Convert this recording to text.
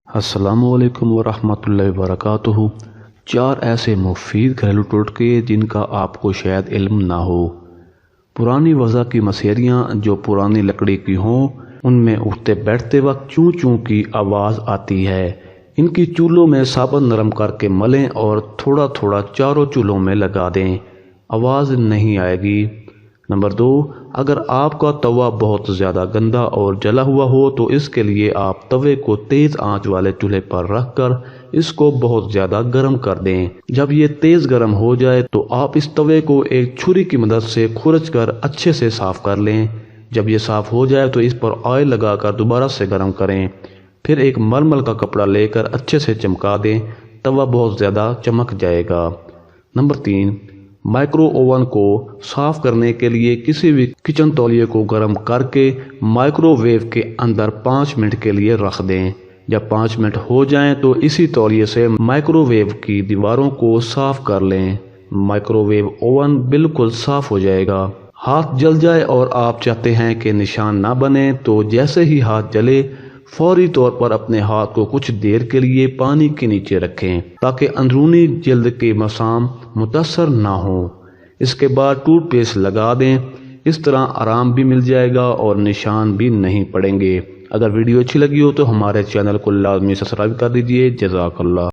السلام علیکم ورحمۃ اللہ وبرکاتہ۔ 4 ایسے مفید گھریلو ٹوٹکے جن کا آپ کو شاید علم نہ ہو۔ پرانی وضع کی مسیریاں جو پرانی لکڑی کی ہوں ان میں اٹھتے بیٹھتے وقت چوں چوں کی آواز آتی ہے۔ ان کی چولہوں میں صابن نرم کر کے ملیں اور تھوڑا تھوڑا چاروں چولہوں میں لگا دیں، آواز نہیں آئے گی۔ نمبر 2، اگر آپ کا توا بہت زیادہ گندا اور جلا ہوا ہو تو اس کے لیے آپ توے کو تیز آنچ والے چولہے پر رکھ کر اس کو بہت زیادہ گرم کر دیں۔ جب یہ تیز گرم ہو جائے تو آپ اس توے کو ایک چھری کی مدد سے کھرچ کر اچھے سے صاف کر لیں۔ جب یہ صاف ہو جائے تو اس پر آئل لگا کر دوبارہ سے گرم کریں، پھر ایک ململ کا کپڑا لے کر اچھے سے چمکا دیں، توا بہت زیادہ چمک جائے گا۔ نمبر 3، مائکرو اوون کو صاف کرنے کے لیے کسی بھی کچن تولیے کو گرم کر کے مائکرو ویو کے اندر 5 منٹ کے لیے رکھ دیں۔ جب 5 منٹ ہو جائیں تو اسی تولیے سے مائکرو ویو کی دیواروں کو صاف کر لیں، مائکرو ویو اوون بالکل صاف ہو جائے گا۔ ہاتھ جل جائے اور آپ چاہتے ہیں کہ نشان نہ بنے تو جیسے ہی ہاتھ جلے فوری طور پر اپنے ہاتھ کو کچھ دیر کے لیے پانی کے نیچے رکھیں تاکہ اندرونی جلد کے مسام متاثر نہ ہوں۔ اس کے بعد ٹوتھ پیسٹ لگا دیں، اس طرح آرام بھی مل جائے گا اور نشان بھی نہیں پڑیں گے۔ اگر ویڈیو اچھی لگی ہو تو ہمارے چینل کو لازمی سبسکرائب کر دیجیے۔ جزاک اللہ۔